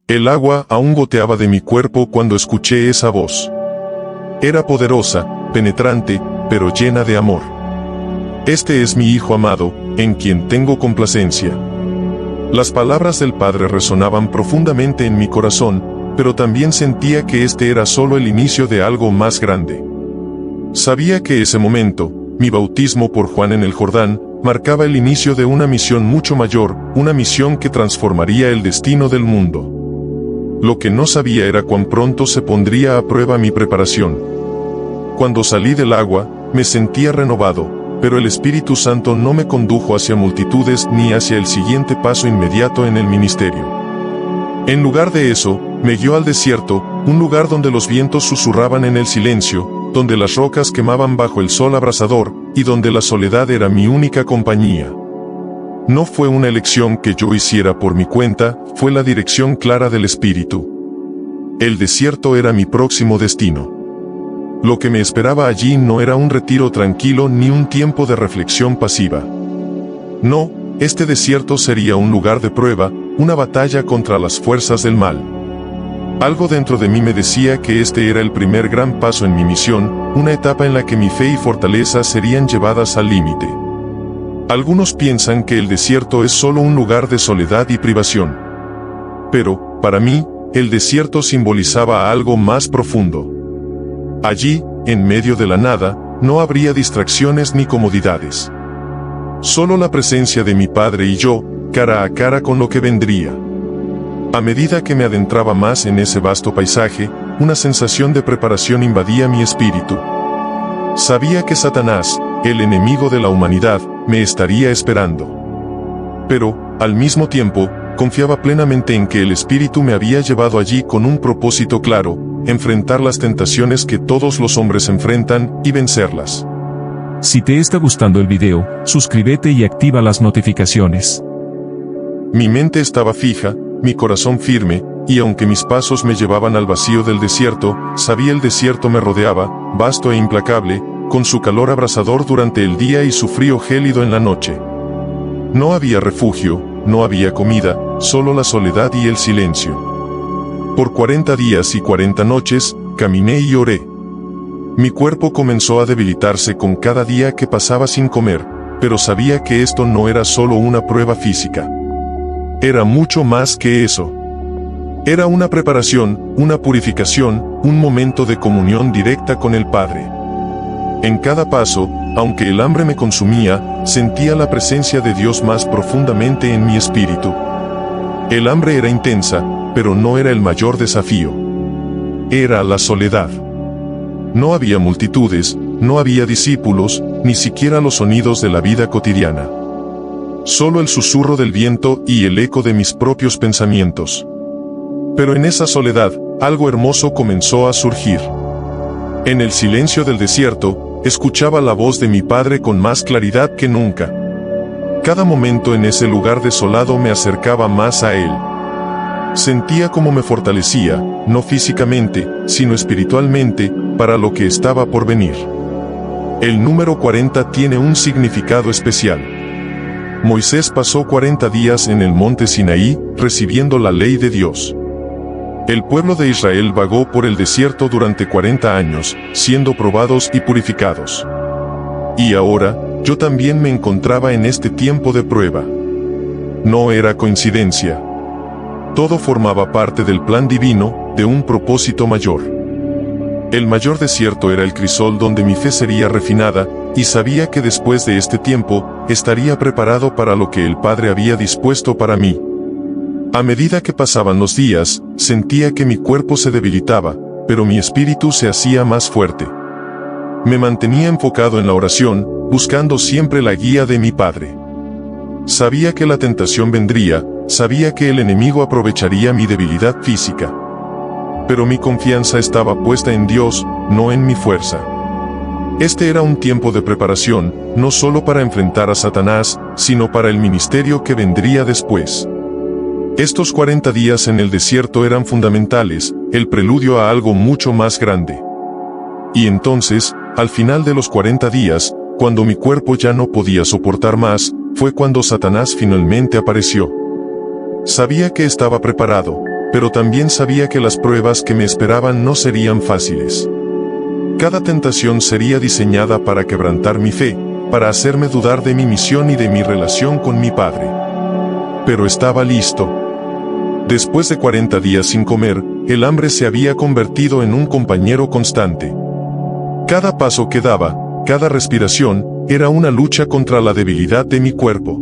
El agua aún goteaba de mi cuerpo cuando escuché esa voz. Era poderosa, penetrante, pero llena de amor. Este es mi Hijo amado, en quien tengo complacencia. Las palabras del Padre resonaban profundamente en mi corazón, pero también sentía que este era solo el inicio de algo más grande. Sabía que ese momento, mi bautismo por Juan en el Jordán, marcaba el inicio de una misión mucho mayor, una misión que transformaría el destino del mundo. Lo que no sabía era cuán pronto se pondría a prueba mi preparación. Cuando salí del agua, me sentía renovado, pero el Espíritu Santo no me condujo hacia multitudes ni hacia el siguiente paso inmediato en el ministerio. En lugar de eso, me guió al desierto, un lugar donde los vientos susurraban en el silencio, donde las rocas quemaban bajo el sol abrasador, y donde la soledad era mi única compañía. No fue una elección que yo hiciera por mi cuenta, fue la dirección clara del Espíritu. El desierto era mi próximo destino. Lo que me esperaba allí no era un retiro tranquilo ni un tiempo de reflexión pasiva. No, este desierto sería un lugar de prueba, una batalla contra las fuerzas del mal. Algo dentro de mí me decía que este era el primer gran paso en mi misión, una etapa en la que mi fe y fortaleza serían llevadas al límite. Algunos piensan que el desierto es solo un lugar de soledad y privación. Pero, para mí, el desierto simbolizaba algo más profundo. Allí, en medio de la nada, no habría distracciones ni comodidades. Solo la presencia de mi Padre y yo, cara a cara con lo que vendría. A medida que me adentraba más en ese vasto paisaje, una sensación de preparación invadía mi espíritu. Sabía que Satanás, el enemigo de la humanidad, me estaría esperando. Pero, al mismo tiempo, confiaba plenamente en que el Espíritu me había llevado allí con un propósito claro, enfrentar las tentaciones que todos los hombres enfrentan y vencerlas. Si te está gustando el video, suscríbete y activa las notificaciones. Mi mente estaba fija, mi corazón firme, y aunque mis pasos me llevaban al vacío del desierto, sabía el desierto me rodeaba, vasto e implacable, con su calor abrasador durante el día y su frío gélido en la noche. No había refugio, no había comida, solo la soledad y el silencio. Por 40 días y 40 noches, caminé y oré. Mi cuerpo comenzó a debilitarse con cada día que pasaba sin comer, pero sabía que esto no era solo una prueba física. Era mucho más que eso. Era una preparación, una purificación, un momento de comunión directa con el Padre. En cada paso, aunque el hambre me consumía, sentía la presencia de Dios más profundamente en mi espíritu. El hambre era intensa, pero no era el mayor desafío. Era la soledad. No había multitudes, no había discípulos, ni siquiera los sonidos de la vida cotidiana. Solo el susurro del viento y el eco de mis propios pensamientos. Pero en esa soledad, algo hermoso comenzó a surgir. En el silencio del desierto, escuchaba la voz de mi Padre con más claridad que nunca. Cada momento en ese lugar desolado me acercaba más a Él. Sentía cómo me fortalecía, no físicamente, sino espiritualmente, para lo que estaba por venir. El número 40 tiene un significado especial. Moisés pasó 40 días en el monte Sinaí, recibiendo la ley de Dios. El pueblo de Israel vagó por el desierto durante 40 años, siendo probados y purificados. Y ahora, yo también me encontraba en este tiempo de prueba. No era coincidencia. Todo formaba parte del plan divino, de un propósito mayor. El mayor desierto era el crisol donde mi fe sería refinada, y sabía que después de este tiempo, estaría preparado para lo que el Padre había dispuesto para mí. A medida que pasaban los días, sentía que mi cuerpo se debilitaba, pero mi espíritu se hacía más fuerte. Me mantenía enfocado en la oración, buscando siempre la guía de mi Padre. Sabía que la tentación vendría, sabía que el enemigo aprovecharía mi debilidad física. Pero mi confianza estaba puesta en Dios, no en mi fuerza. Este era un tiempo de preparación, no solo para enfrentar a Satanás, sino para el ministerio que vendría después. Estos 40 días en el desierto eran fundamentales, el preludio a algo mucho más grande. Y entonces, al final de los 40 días, cuando mi cuerpo ya no podía soportar más, fue cuando Satanás finalmente apareció. Sabía que estaba preparado, pero también sabía que las pruebas que me esperaban no serían fáciles. Cada tentación sería diseñada para quebrantar mi fe, para hacerme dudar de mi misión y de mi relación con mi Padre. Pero estaba listo. Después de 40 días sin comer, el hambre se había convertido en un compañero constante. Cada paso que daba, cada respiración, era una lucha contra la debilidad de mi cuerpo.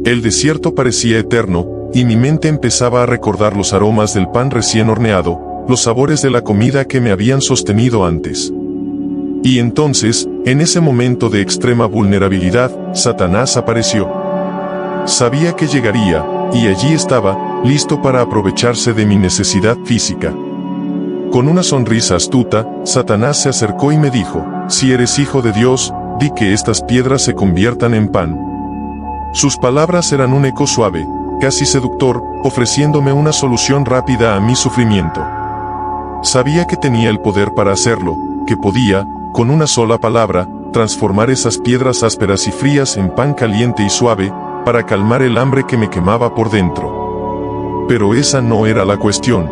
El desierto parecía eterno, y mi mente empezaba a recordar los aromas del pan recién horneado, los sabores de la comida que me habían sostenido antes. Y entonces, en ese momento de extrema vulnerabilidad, Satanás apareció. Sabía que llegaría, y allí estaba, listo para aprovecharse de mi necesidad física. Con una sonrisa astuta, Satanás se acercó y me dijo: si eres hijo de Dios, di que estas piedras se conviertan en pan. Sus palabras eran un eco suave, casi seductor, ofreciéndome una solución rápida a mi sufrimiento. Sabía que tenía el poder para hacerlo, que podía, con una sola palabra, transformar esas piedras ásperas y frías en pan caliente y suave, para calmar el hambre que me quemaba por dentro. Pero esa no era la cuestión.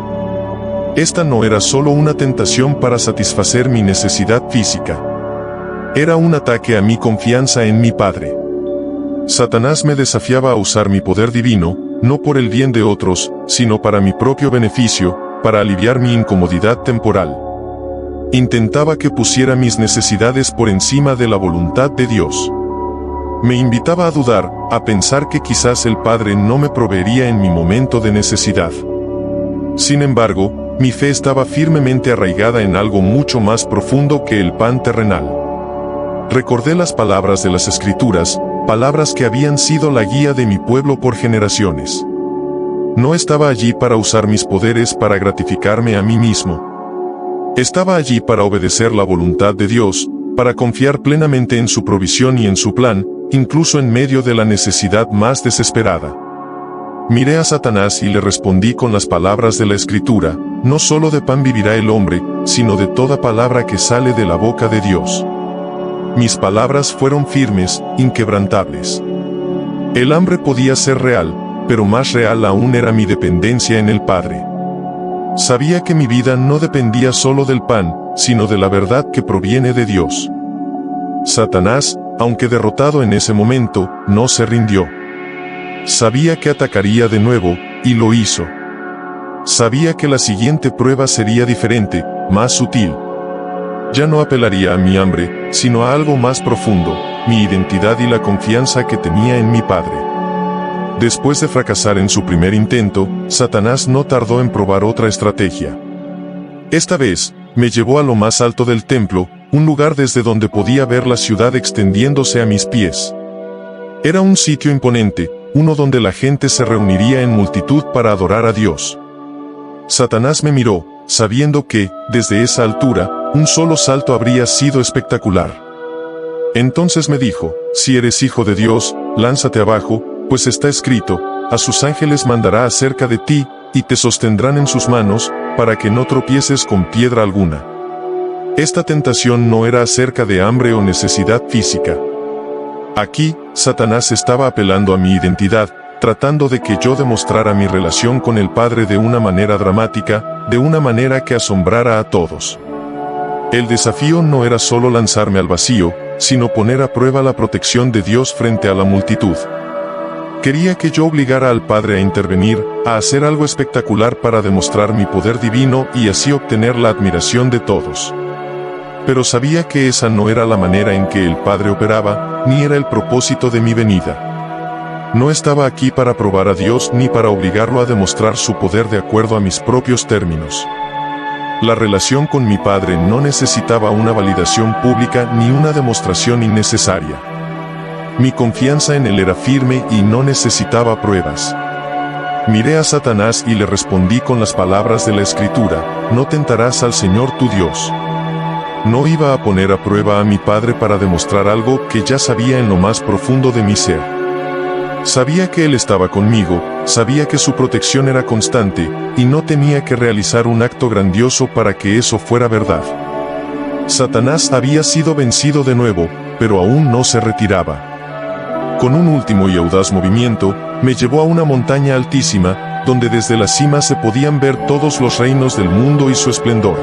Esta no era solo una tentación para satisfacer mi necesidad física. Era un ataque a mi confianza en mi Padre. Satanás me desafiaba a usar mi poder divino, no por el bien de otros, sino para mi propio beneficio, para aliviar mi incomodidad temporal. Intentaba que pusiera mis necesidades por encima de la voluntad de Dios. Me invitaba a dudar, a pensar que quizás el Padre no me proveería en mi momento de necesidad. Sin embargo, mi fe estaba firmemente arraigada en algo mucho más profundo que el pan terrenal. Recordé las palabras de las Escrituras, palabras que habían sido la guía de mi pueblo por generaciones. No estaba allí para usar mis poderes para gratificarme a mí mismo. Estaba allí para obedecer la voluntad de Dios, para confiar plenamente en su provisión y en su plan, incluso en medio de la necesidad más desesperada. Miré a Satanás y le respondí con las palabras de la Escritura: no solo de pan vivirá el hombre, sino de toda palabra que sale de la boca de Dios. Mis palabras fueron firmes, inquebrantables. El hambre podía ser real, pero más real aún era mi dependencia en el Padre. Sabía que mi vida no dependía solo del pan, sino de la verdad que proviene de Dios. Satanás, aunque derrotado en ese momento, no se rindió. Sabía que atacaría de nuevo, y lo hizo. Sabía que la siguiente prueba sería diferente, más sutil. Ya no apelaría a mi hambre, sino a algo más profundo, mi identidad y la confianza que tenía en mi Padre. Después de fracasar en su primer intento, Satanás no tardó en probar otra estrategia. Esta vez, me llevó a lo más alto del templo, un lugar desde donde podía ver la ciudad extendiéndose a mis pies. Era un sitio imponente, uno donde la gente se reuniría en multitud para adorar a Dios. Satanás me miró, sabiendo que, desde esa altura, un solo salto habría sido espectacular. Entonces me dijo: si eres hijo de Dios, lánzate abajo, pues está escrito: a sus ángeles mandará acerca de ti, y te sostendrán en sus manos, para que no tropieces con piedra alguna. Esta tentación no era acerca de hambre o necesidad física. Aquí, Satanás estaba apelando a mi identidad, tratando de que yo demostrara mi relación con el Padre de una manera dramática, de una manera que asombrara a todos. El desafío no era solo lanzarme al vacío, sino poner a prueba la protección de Dios frente a la multitud. Quería que yo obligara al Padre a intervenir, a hacer algo espectacular para demostrar mi poder divino y así obtener la admiración de todos. Pero sabía que esa no era la manera en que el Padre operaba, ni era el propósito de mi venida. No estaba aquí para probar a Dios ni para obligarlo a demostrar su poder de acuerdo a mis propios términos. La relación con mi Padre no necesitaba una validación pública ni una demostración innecesaria. Mi confianza en Él era firme y no necesitaba pruebas. Miré a Satanás y le respondí con las palabras de la Escritura: no tentarás al Señor tu Dios. No iba a poner a prueba a mi Padre para demostrar algo que ya sabía en lo más profundo de mi ser. Sabía que Él estaba conmigo, sabía que su protección era constante, y no tenía que realizar un acto grandioso para que eso fuera verdad. Satanás había sido vencido de nuevo, pero aún no se retiraba. Con un último y audaz movimiento, me llevó a una montaña altísima, donde desde la cima se podían ver todos los reinos del mundo y su esplendor.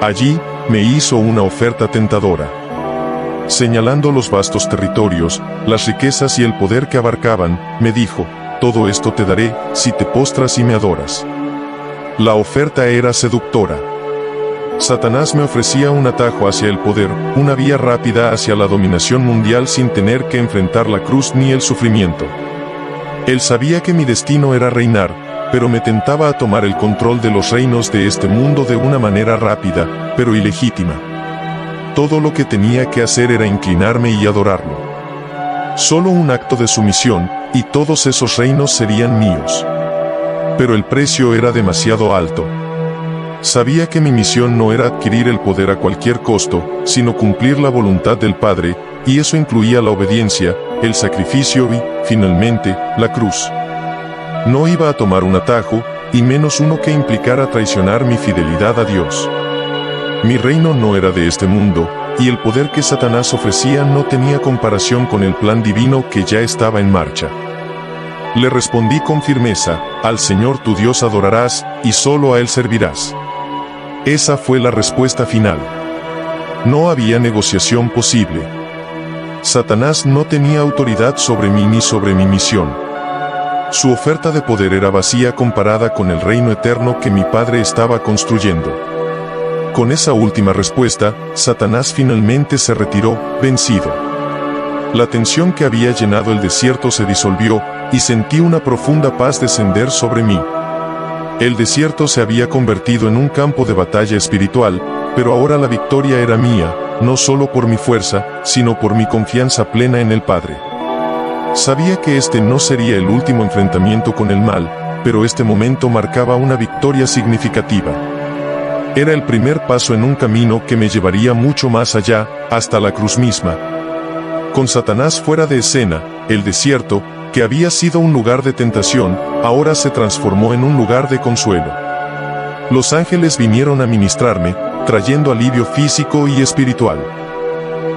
Allí, me hizo una oferta tentadora. Señalando los vastos territorios, las riquezas y el poder que abarcaban, me dijo: todo esto te daré, si te postras y me adoras. La oferta era seductora. Satanás me ofrecía un atajo hacia el poder, una vía rápida hacia la dominación mundial sin tener que enfrentar la cruz ni el sufrimiento. Él sabía que mi destino era reinar, pero me tentaba a tomar el control de los reinos de este mundo de una manera rápida, pero ilegítima. Todo lo que tenía que hacer era inclinarme y adorarlo. Solo un acto de sumisión, y todos esos reinos serían míos. Pero el precio era demasiado alto. Sabía que mi misión no era adquirir el poder a cualquier costo, sino cumplir la voluntad del Padre, y eso incluía la obediencia, el sacrificio y, finalmente, la cruz. No iba a tomar un atajo, y menos uno que implicara traicionar mi fidelidad a Dios. Mi reino no era de este mundo, y el poder que Satanás ofrecía no tenía comparación con el plan divino que ya estaba en marcha. Le respondí con firmeza: al Señor tu Dios adorarás, y solo a Él servirás. Esa fue la respuesta final. No había negociación posible. Satanás no tenía autoridad sobre mí ni sobre mi misión. Su oferta de poder era vacía comparada con el reino eterno que mi Padre estaba construyendo. Con esa última respuesta, Satanás finalmente se retiró, vencido. La tensión que había llenado el desierto se disolvió, y sentí una profunda paz descender sobre mí. El desierto se había convertido en un campo de batalla espiritual, pero ahora la victoria era mía, no solo por mi fuerza, sino por mi confianza plena en el Padre. Sabía que este no sería el último enfrentamiento con el mal, pero este momento marcaba una victoria significativa. Era el primer paso en un camino que me llevaría mucho más allá, hasta la cruz misma. Con Satanás fuera de escena, el desierto, que había sido un lugar de tentación, ahora se transformó en un lugar de consuelo. Los ángeles vinieron a ministrarme, trayendo alivio físico y espiritual.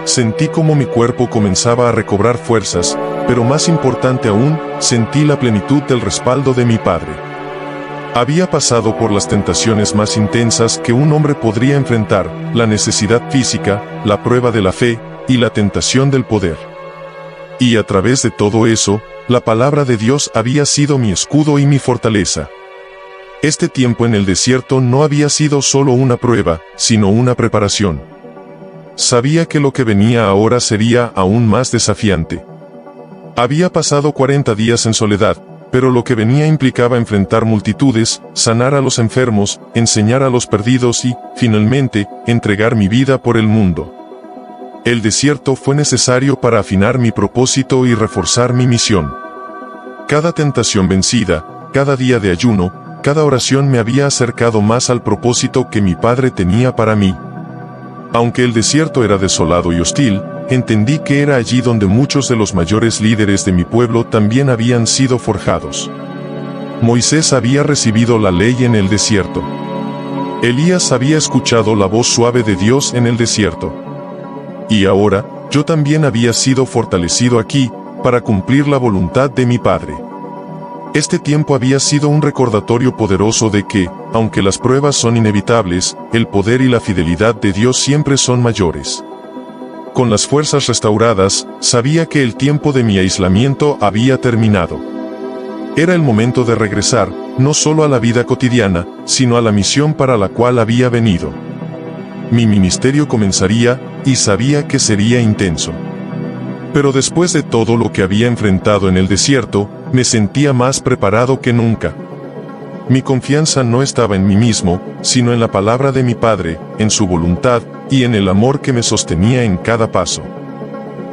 Sentí como mi cuerpo comenzaba a recobrar fuerzas, pero más importante aún, sentí la plenitud del respaldo de mi Padre. Había pasado por las tentaciones más intensas que un hombre podría enfrentar: la necesidad física, la prueba de la fe, y la tentación del poder. Y a través de todo eso, la palabra de Dios había sido mi escudo y mi fortaleza. Este tiempo en el desierto no había sido solo una prueba, sino una preparación. Sabía que lo que venía ahora sería aún más desafiante. Había pasado 40 días en soledad, pero lo que venía implicaba enfrentar multitudes, sanar a los enfermos, enseñar a los perdidos y, finalmente, entregar mi vida por el mundo. El desierto fue necesario para afinar mi propósito y reforzar mi misión. Cada tentación vencida, cada día de ayuno, cada oración me había acercado más al propósito que mi Padre tenía para mí. Aunque el desierto era desolado y hostil, entendí que era allí donde muchos de los mayores líderes de mi pueblo también habían sido forjados. Moisés había recibido la ley en el desierto. Elías había escuchado la voz suave de Dios en el desierto. Y ahora, yo también había sido fortalecido aquí, para cumplir la voluntad de mi Padre. Este tiempo había sido un recordatorio poderoso de que, aunque las pruebas son inevitables, el poder y la fidelidad de Dios siempre son mayores. Con las fuerzas restauradas, sabía que el tiempo de mi aislamiento había terminado. Era el momento de regresar, no solo a la vida cotidiana, sino a la misión para la cual había venido. Mi ministerio comenzaría, y sabía que sería intenso. Pero después de todo lo que había enfrentado en el desierto, me sentía más preparado que nunca. Mi confianza no estaba en mí mismo, sino en la palabra de mi Padre, en su voluntad, y en el amor que me sostenía en cada paso.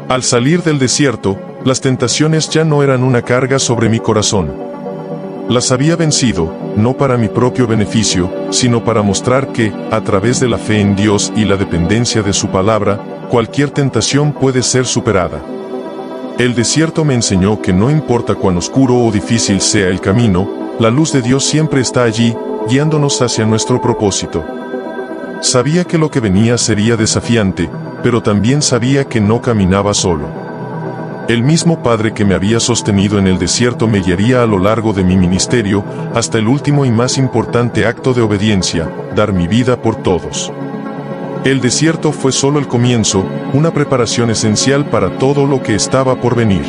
Al salir del desierto, las tentaciones ya no eran una carga sobre mi corazón. Las había vencido, no para mi propio beneficio, sino para mostrar que, a través de la fe en Dios y la dependencia de su palabra, cualquier tentación puede ser superada. El desierto me enseñó que no importa cuán oscuro o difícil sea el camino, la luz de Dios siempre está allí, guiándonos hacia nuestro propósito. Sabía que lo que venía sería desafiante, pero también sabía que no caminaba solo. El mismo Padre que me había sostenido en el desierto me guiaría a lo largo de mi ministerio, hasta el último y más importante acto de obediencia, dar mi vida por todos. El desierto fue solo el comienzo, una preparación esencial para todo lo que estaba por venir.